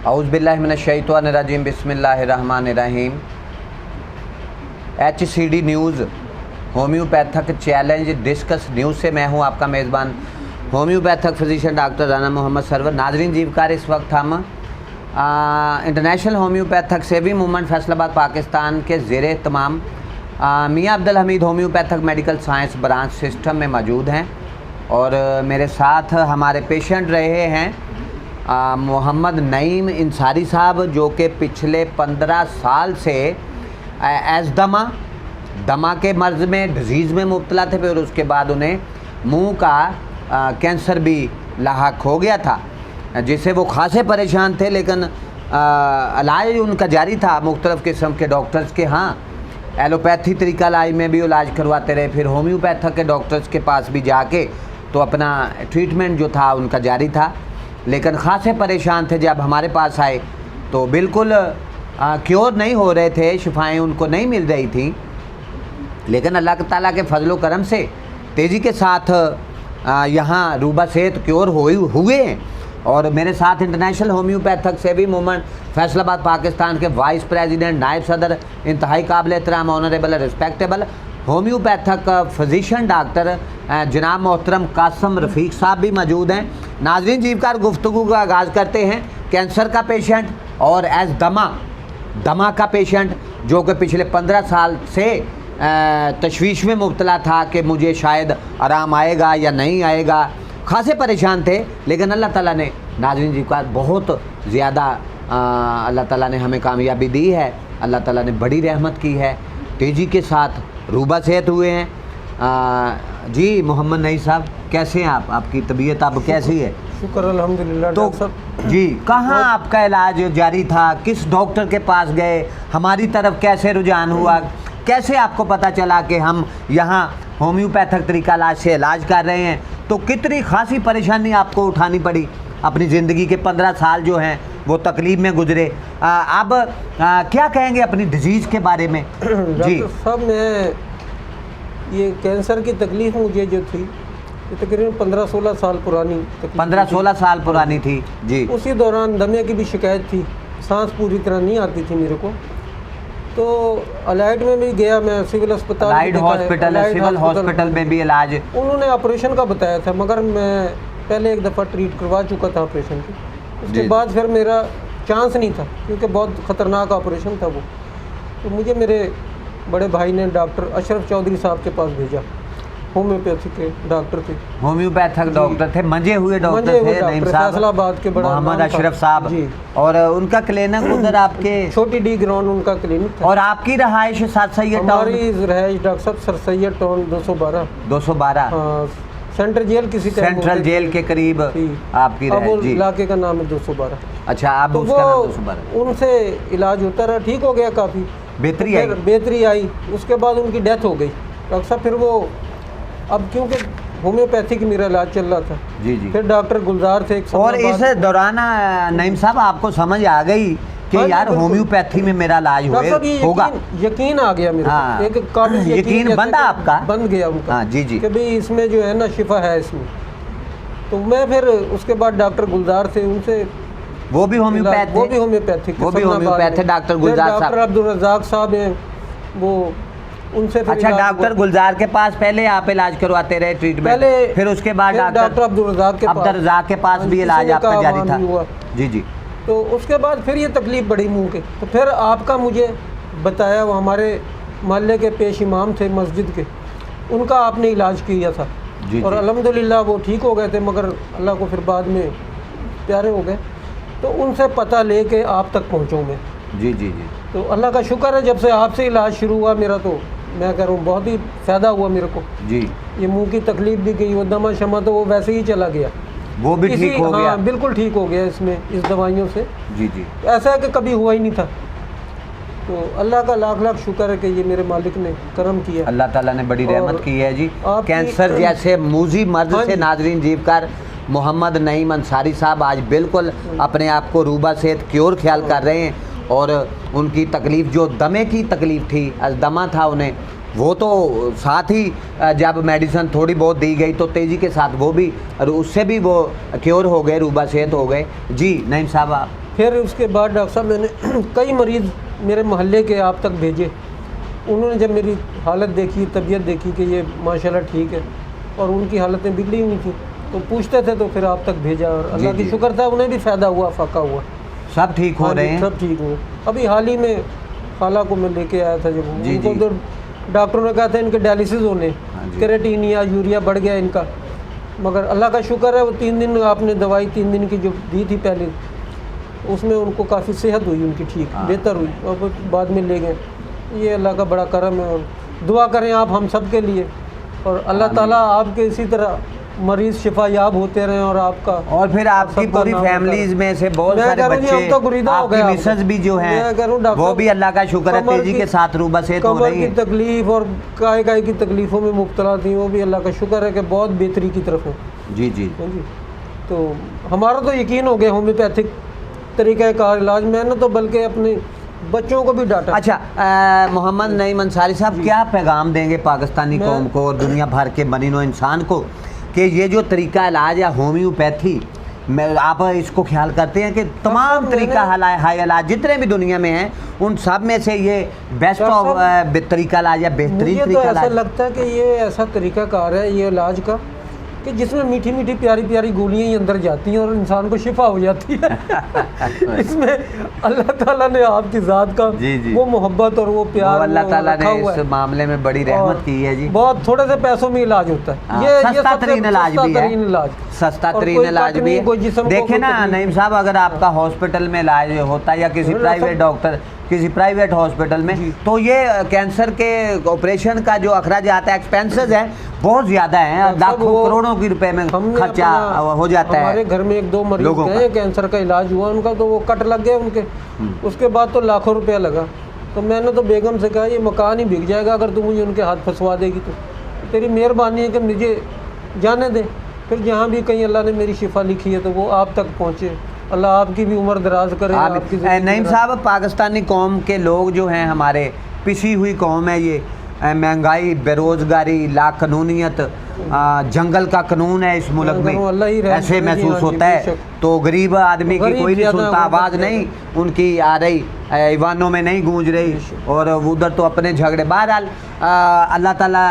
औज़ुबिल्लाहिमिनश्शैतानिर्रजीम बिस्मिल्लाहिर्रहमानिर्रहीम। HCD news homeopathic challenge discuss news से मैं हूं आपका मेज़बान homeopathic physician doctor Rana Mohammad Sarwar. नाज़रीन जीवकार, इस वक्त हम international homeopathic saving movement Faisalabad Pakistan के ज़ेरे तमाम Mian Abdul Hameed homeopathic medical science branch system में मौजूद हैं और मेरे साथ हमारे पेशेंट रहे हैं मोहम्मद नईम अंसारी साहब, जो कि पिछले 15 साल से दमा के मर्ज़ में डिज़ीज़ में मुब्तला थे। फिर उसके बाद उन्हें मुंह का कैंसर भी लाहक हो गया था, जिससे वो खासे परेशान थे। लेकिन इलाज उनका जारी था मुख्तलिफ़ किस्म के डॉक्टर्स के। हाँ, एलोपैथी तरीका इलाज में भी इलाज करवाते रहे, फिर होम्योपैथक के डॉक्टर्स के पास भी जाके तो अपना ट्रीटमेंट जो था उनका जारी था। लेकिन ख़ासे परेशान थे। जब हमारे पास आए तो बिल्कुल क्योर नहीं हो रहे थे, शिफाएँ उनको नहीं मिल रही थी। लेकिन अल्लाह ताला के फजलो करम से तेज़ी के साथ यहाँ रूबा सेहत क्योर हुए हैं। और मेरे साथ international homeopathic saving movement Faisalabad Pakistan के वाइस प्रेसिडेंट, नायब सदर, इंतहाई काबिल एहतराम, honourable, respectable homeopathic physician doctor जनाब मोहतरम कासम रफ़ीक साहब भी मौजूद हैं। नाज़रीन जीवकार, गुफ्तगू का आगाज़ करते हैं कैंसर का पेशेंट और दमा का पेशेंट, जो कि पिछले 15 साल से तशवीश में मुब्तला था कि मुझे शायद आराम आएगा या नहीं आएगा। खासे परेशान थे, लेकिन अल्लाह ताला ने, नाज़रीन जी का बहुत ज़्यादा अल्लाह ताला ने हमें कामयाबी दी है। अल्लाह ताला ने बड़ी रहमत की है, तेज़ी के साथ रूबा सेहत हुए हैं। जी मोहम्मद नईम साहब, कैसे हैं आप? आपकी तबीयत अब कैसी है? शुक्र अल्हम्दुलिल्लाह। तो जी, कहाँ आपका इलाज जारी था? किस डॉक्टर के पास गए? हमारी तरफ कैसे रुझान हुआ? कैसे आपको पता चला कि हम यहाँ होम्योपैथक तरीका इलाज से इलाज कर रहे हैं? तो कितनी खासी परेशानी आपको उठानी पड़ी? अपनी ज़िंदगी के 15 साल जो हैं वो तकलीफ़ में गुजरे। अब क्या कहेंगे अपनी डिजीज़ के बारे में? जी साहब, मैं ये कैंसर की तकलीफ़ मुझे जो थी ये तकरीबन 15-16 साल पुरानी 15-16 साल पुरानी थी। जी, उसी दौरान दमे की भी शिकायत थी, सांस पूरी तरह नहीं आती थी मेरे को। तो अलाइड में भी गया, मैं सिविल अस्पताल, सिविल हॉस्पिटल में भी इलाज, उन्होंने ऑपरेशन का बताया था, मगर मैं पहले एक दफ़ा ट्रीट करवा चुका था ऑपरेशन की। उसके बाद फिर मेरा चांस नहीं था, क्योंकि बहुत ख़तरनाक ऑपरेशन था वो। तो मुझे मेरे बड़े भाई ने डॉक्टर अशरफ चौधरी साहब के पास भेजा, होम्योपैथी के डॉक्टर थे, होम्योपैथक डॉक्टर थे, मंजे हुए डॉक्टर थे नईम साहब, फैसलाबाद के बड़ा मोहम्मद अशरफ साहब जी। और उनका क्लिनिक उधर आपके छोटी डी ग्राउंड उनका क्लिनिक था। और आपकी रहाइश सर सैयद टाउन? हमारी रहाइश डॉक्टर साहब sir Syed town 212 central jail, central jail के करीब आपकी रहाइश। इलाके का नाम है 212। अच्छा, आप तो उसका नाम 212। उनसे इलाज होता रहा, ठीक हो गया, काफ़ी बेहतरी आई। उसके बाद उनकी डेथ हो गई डॉक्टर साहब। फिर वो अब क्योंकि होम्योपैथिक मेरा इलाज चल रहा था। जी जी। फिर डॉक्टर गुलजार थे और इस दौरान नईम साहब आपको समझ आ गई कि यार होम्योपैथी में मेरा इलाज होगा? यकीन आ गया मेरे को, एक काबिल यकीन बंदा आपका बन गया उनका। हाँ जी जी, कि भाई इसमें जो है ना शिफा है इसमें। तो मैं फिर उसके बाद डॉक्टर गुलजार थे, उनसे वो भी होम्योपैथ, वो भी होम्योपैथिक डॉक्टर गुलजार साहब। डॉक्टर अब्दुल रज़ाक साहब हैं, वो उनसे। अच्छा, डॉक्टर गुलजार के पास पहले आप इलाज करवाते रहे ट्रीटमेंट, फिर उसके बाद डॉक्टर अब्दुल रज़ाक के पास भी इलाज आपका जारी था? जी जी। तो उसके बाद फिर ये तकलीफ़ बढ़ी मुंह के, तो फिर आपका मुझे बताया, वो हमारे मोहल्ले के पेश इमाम थे मस्जिद के, उनका आपने इलाज किया था जी, और अल्हम्दुलिल्लाह वो ठीक हो गए थे, मगर अल्लाह को फिर बाद में प्यारे हो गए। तो उनसे पता लेके आप तक पहुँचूँ मैं। जी जी जी। तो अल्लाह का शुक्र है, जब से आपसे इलाज शुरू हुआ मेरा, तो मैं कह रहा हूँ बहुत ही फ़ायदा हुआ मेरे को जी। ये मुंह की तकलीफ़ भी गई, वो दमा शमा तो वो वैसे ही चला गया, वो भी ठीक हो गया। बिल्कुल ठीक हो गया इसमें, इस दवाइयों से। जी जी। ऐसा है कि कभी हुआ ही नहीं था। तो अल्लाह का लाख लाख शुक्र है कि ये मेरे मालिक ने करम किया, अल्लाह ताला ने बड़ी रहमत की है जी। कैंसर जैसे मूजी मर्ज से नाज़रीन जीवकार मोहम्मद नईम अंसारी साहब आज बिल्कुल अपने आप को रूबा सेहत क्योर ख्याल कर रहे हैं। और उनकी तकलीफ़ जो दमे की तकलीफ़ थी, अज़दमा था उन्हें, वो तो साथ ही जब मेडिसिन थोड़ी बहुत दी गई तो तेज़ी के साथ वो भी, और उससे भी वो क्योर हो गए, रूबा सेहत हो गए। जी नईम साहब, आप फिर उसके बाद डॉक्टर साहब मैंने कई मरीज़ मेरे मोहल्ले के आप तक भेजे। उन्होंने जब मेरी हालत देखी, तबीयत देखी कि ये माशाल्लाह ठीक है और उनकी हालतें बिगड़ी हुई थी, तो पूछते थे तो फिर आप तक भेजा और अल्लाह की शुक्र था उन्हें भी फ़ायदा हुआ, फाका हुआ, सब ठीक हो रहे हैं। सब ठीक हुए। अभी हाल ही में खाला को मैं लेके आया था, जब उनको तो डॉक्टरों ने कहा था इनके डायलिसिस होने, केराटिन या यूरिया बढ़ गया इनका, मगर अल्लाह का शुक्र है वो 3 दिन आपने दवाई 3 दिन की जो दी थी पहले, उसमें उनको काफ़ी सेहत हुई उनकी, ठीक बेहतर हुई और बाद में ले गए। ये अल्लाह का बड़ा करम है और दुआ करें आप हम सब के लिए और अल्लाह ताला आपके इसी तरह मरीज़ शिफा याब होते रहें और आपका और फिर आपकी पूरी फैमिलीज में से बहुत सारे बच्चे, आपकी मिसेस भी जो हैं वो भी अल्लाह का शुक्र है तेजी के साथ रूबा सेहत हो रही है। की तकलीफ और काय की तकलीफ़ों में मुब्तला थी, वो भी अल्लाह का शुक्र है कि बहुत बेहतरी की तरफ है। जी जी जी। तो हमारा तो यकीन हो गया होम्योपैथिक तरीक़ा कार इलाज, मैंने तो बल्कि अपने बच्चों को भी डांटा। अच्छा, मोहम्मद नईम अंसारी साहब क्या पैगाम देंगे पाकिस्तानी कौम को और दुनिया भर के बनीनो इंसान को कि ये जो तरीका इलाज या होम्योपैथी में आप इसको ख्याल करते हैं कि तमाम तरीका हाई इलाज जितने भी दुनिया में हैं उन सब में से ये बेस्ट ऑफ तरीका इलाज या बेहतरीन तरीका इलाज? ऐसा लगता है कि ये ऐसा तरीका कार है ये इलाज का कि जिसमें मीठी मीठी प्यारी प्यारी गोलियां ही अंदर जाती हैं और इंसान को शिफा हो जाती है। इसमें अल्लाह ताला ने आपकी ज़ात का वो मोहब्बत और वो प्यार अल्लाह ताला ने इस मामले में बड़ी रहमत की है जी। बहुत थोड़े से पैसों में इलाज होता है, ये सस्ता तरीन इलाज भी है, सस्ता तरीन इलाज भी है। देखे ना नईम साहब, अगर आपका हॉस्पिटल में इलाज होता है या किसी प्राइवेट डॉक्टर किसी प्राइवेट हॉस्पिटल में, तो ये कैंसर के ऑपरेशन का जो अखराजात है, एक्सपेंसेस है, बहुत ज़्यादा है, लाखों करोड़ों की रुपए में खर्चा हो जाता है। हमारे घर में 1-2 मरीज गए कैंसर का इलाज हुआ उनका, तो वो कट लग गया उनके, उसके बाद तो लाखों रुपया लगा। तो मैंने तो बेगम से कहा ये मकान ही बिक जाएगा अगर तू मुझे उनके हाथ फंसवा देगी, तो तेरी मेहरबानी है कि मुझे जाने दे। फिर जहाँ भी कहीं अल्लाह ने मेरी शिफा लिखी है तो वो आप तक पहुँचे। अल्लाह आपकी भी उम्र दराज करे। नईम साहब, पाकिस्तानी कौम के लोग जो हैं हमारे पिसी हुई कौम है, ये महंगाई, बेरोज़गारी, लाकानूनियत, जंगल का कानून है इस मुल्क में, ऐसे महसूस होता है। तो गरीब आदमी की कोई नहीं सुनता, आवाज़ नहीं उनकी आ रही, ईवानों में नहीं गूंज रही, और उधर तो अपने झगड़े। बहरहाल अल्लाह ताला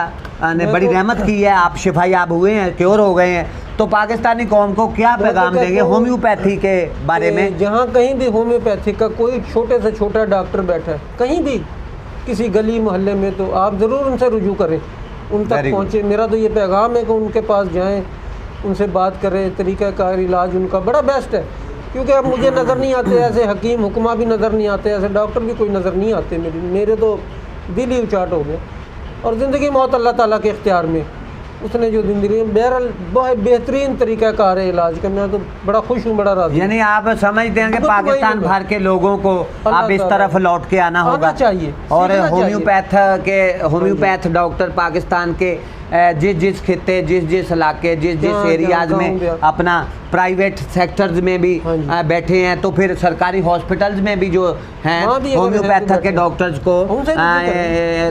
ने बड़ी रहमत की है, आप शिफायाब हुए हैं, क्योर हो गए हैं। तो पाकिस्तानी कौम को क्या पैगाम देंगे होम्योपैथी के बारे में? जहाँ कहीं भी होम्योपैथी का कोई छोटे से छोटा डॉक्टर बैठा है कहीं भी किसी गली मोहल्ले में, तो आप ज़रूर उनसे रुजू करें, उन तक पहुँचे। मेरा तो ये पैगाम है कि उनके पास जाएं, उनसे बात करें, तरीक़ाकार इलाज उनका बड़ा बेस्ट है। क्योंकि अब मुझे नज़र नहीं आते ऐसे हकीम हुक्मा भी नज़र नहीं आते, ऐसे डॉक्टर भी कोई नज़र नहीं आते। मेरे तो दिल ही उचाट हो गया। और ज़िंदगी मौत अल्लाह ताला के इख्तियार में, उसने जो ज़िंदगी बहरहाल बहुत बेहतरीन तरीका कार है इलाज का। मैं तो बड़ा खुश हूँ, बड़ा राज़ी। यानी आप समझते हैं कि पाकिस्तान भर के लोगों को अब इस तरफ लौट के आना होगा चाहिए, और होम्योपैथ डॉक्टर पाकिस्तान के जिस खित्ते, जिस इलाके, जिस एरियाज में अपना प्राइवेट सेक्टर्स में भी बैठे हैं, तो फिर सरकारी हॉस्पिटल्स में भी जो हैं होम्योपैथ के डॉक्टर्स को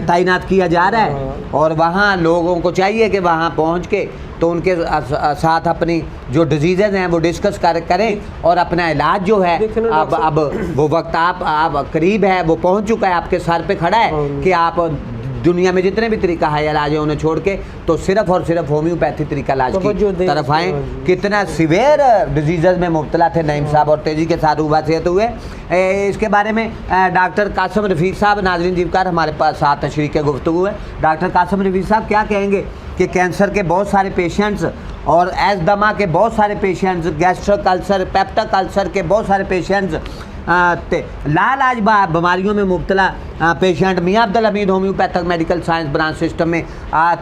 तैनात किया जा रहा है। और वहाँ लोगों को चाहिए कि वहाँ पहुँच के तो उनके साथ अपनी जो डिजीज़ेज़ हैं वो डिस्कस करें और अपना इलाज जो है अब वो वक्त आप करीब है, वो पहुँच चुका है, आपके सर पे खड़ा है कि आप दुनिया में जितने भी तरीका है इलाज है उन्हें छोड़ के तो सिर्फ और सिर्फ होम्योपैथी तरीका इलाज की तरफ आएँ। कितना सीवियर डिजीज़ में मुब्तला थे नईम साहब और तेज़ी के साथ उबा सेहत हुए। इसके बारे में डॉक्टर कासिम रफ़ीक साहब, नाज़रीन जीवकार हमारे पास साथ शरीक गुफ्तगू है। डॉक्टर कासिम रफ़ीक साहब क्या कहेंगे कि कैंसर के बहुत सारे पेशेंट्स और एज़मा के बहुत सारे patients, gastric ulcer, peptic ulcer के बहुत सारे पेशेंट्स, लाइलाज बीमारियों में मुब्तला patient Mian Abdul Hameed homeopathic medical science branch system में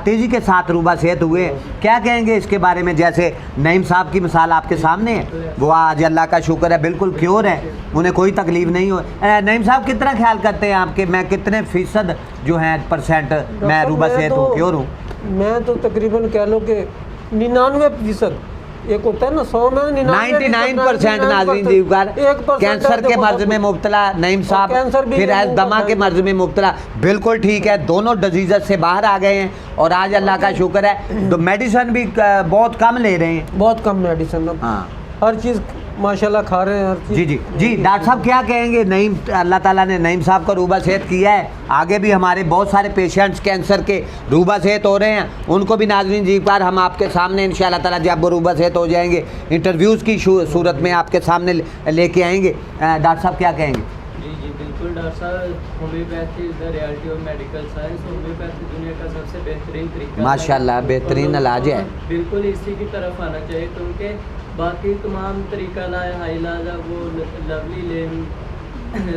तेज़ी के साथ रूबा सेहत हुए। क्या कहेंगे इसके बारे में? जैसे नईम साहब की मिसाल आपके सामने है, वो आज अल्लाह का शुक्र है बिल्कुल क्योर है, उन्हें कोई तकलीफ़ नहीं हो। नईम साहब कितना ख्याल करते हैं आपके, मैं कितने फ़ीसद जो हैं परसेंट मैं रूबा सेहत हूँ, क्योर हूँ? मैं तो तकरीबन कह लो कि 99%, एक होता है ना 100 में 99% नाज़रीन जीवकार कैंसर के मर्ज में मुब्तला नईम साहब, फिर एज़मा के मर्ज में मुब्तला, बिल्कुल ठीक है, दोनों डिजीज़ से बाहर आ गए हैं और आज अल्लाह का शुक्र है तो मेडिसिन भी बहुत कम ले रहे हैं, बहुत कम मेडिसिन। हाँ, हर चीज़ माशाल्लाह खा रहे हैं हर चीज़। जी जी जी डॉक्टर साहब क्या कहेंगे, नईम अल्लाह ताला ने नईम साहब को रूबा सेहत किया है, आगे भी हमारे बहुत सारे पेशेंट्स कैंसर के रूबा सेहत हो रहे हैं, उनको भी नाज़रीन जी बार हम आपके सामने इंशाअल्लाह ताला जब वो रूबा सेहत हो जाएंगे इंटरव्यूज़ की सूरत में आपके सामने लेके आएंगे। डॉक्टर साहब क्या कहेंगे? जी जी बिल्कुल डॉक्टर साहब, homeopathy is the reality of medical science. Homeopathy दुनिया का सबसे बेहतरीन तरीका माशाल्लाह बेहतरीन इलाज है। बिल्कुल इसी की तरफ आना चाहिए, क्योंकि बाकी तमाम तरीका इलाज हाई इलाज है वो लवली लेम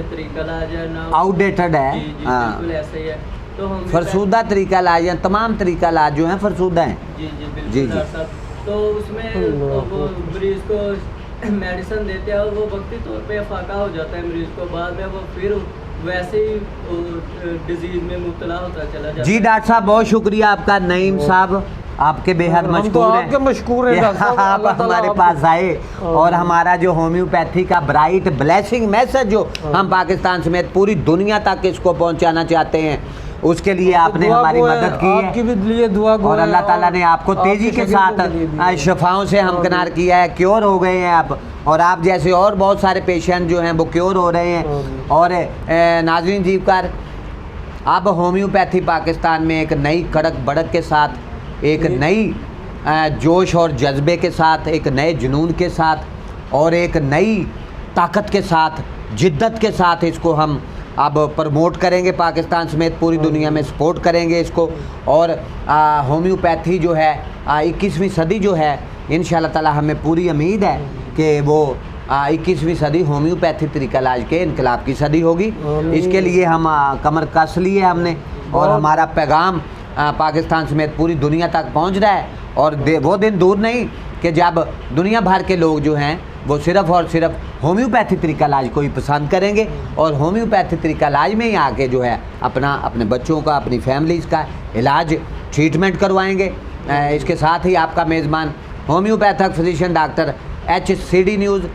तरीका इलाज है ना, आउटडेटेड है। जी जी हाँ बिल्कुल ऐसा ही है। तो हम फरसूदा तरीका इलाज है, तमाम तरीका इलाज जो है फरसूदा हैं। जी जी जी, बिल्कुल जी। डॉक्टर साहब, तो उसमें वो मरीज़ को मेडिसिन देते हैं और वो वक्ती तौर पे फाका हो जाता है मरीज़ को, बाद में वो फिर वैसे ही डिजीज़ में मुब्तला होता चला जाता है। जी डॉक्टर साहब बहुत शुक्रिया आपका, नईम साहब आपके बेहद हम तो मशहूर आपके मशहूर हैं हैं डॉक्टर साहब, आप अल्लाह ताला हमारे आपको- पास आए और हमारा जो होम्योपैथी का ब्राइट ब्लेसिंग मैसेज जो हम पाकिस्तान समेत पूरी दुनिया तक इसको पहुंचाना चाहते हैं, उसके लिए आपने दुआ हमारी गो है, मदद की आपकी है भी लिए दुआ गो और है, अल्लाह ताला ने आपको तेज़ी आपके के शकीलों साथ के लिए भी है। शफाओं से हमकिनार किया है, क्योर हो गए हैं आप, और आप जैसे और बहुत सारे पेशेंट जो हैं वो क्योर हो रहे हैं। और नाज़रीन जीवकार, अब होम्योपैथी पाकिस्तान में एक नई कड़क बढ़क के साथ, एक नई जोश और जज्बे के साथ, एक नए जुनून के साथ और एक नई ताकत के साथ, जिद्दत के साथ इसको हम अब प्रमोट करेंगे, पाकिस्तान समेत पूरी दुनिया में सपोर्ट करेंगे इसको। और होम्योपैथी जो है 21वीं सदी जो है, इंशाअल्लाह ताला हमें पूरी उम्मीद है कि वो 21वीं सदी होम्योपैथी तरीका इलाज के इनकलाब की सदी होगी। इसके लिए हम कमर कस लिए हमने और हमारा पैगाम पाकिस्तान समेत पूरी दुनिया तक पहुंच रहा है। और वो दिन दूर नहीं कि जब दुनिया भर के लोग जो हैं वो सिर्फ़ और सिर्फ होम्योपैथी तरीका इलाज को ही पसंद करेंगे और होम्योपैथी तरीका इलाज में ही आके जो है अपने बच्चों का, अपनी फैमिलीज़ का इलाज ट्रीटमेंट करवाएंगे। इसके साथ ही आपका मेज़बान homeopathic physician doctor HCD news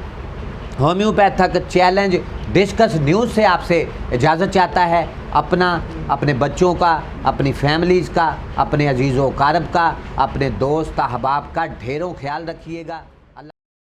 homeopathic challenge discuss news से आपसे इजाज़त चाहता है। अपने बच्चों का, अपनी फैमिलीज़ का, अपने अजीज़ व कारब का, अपने दोस्त अहबाब का ढेरों ख्याल रखिएगा।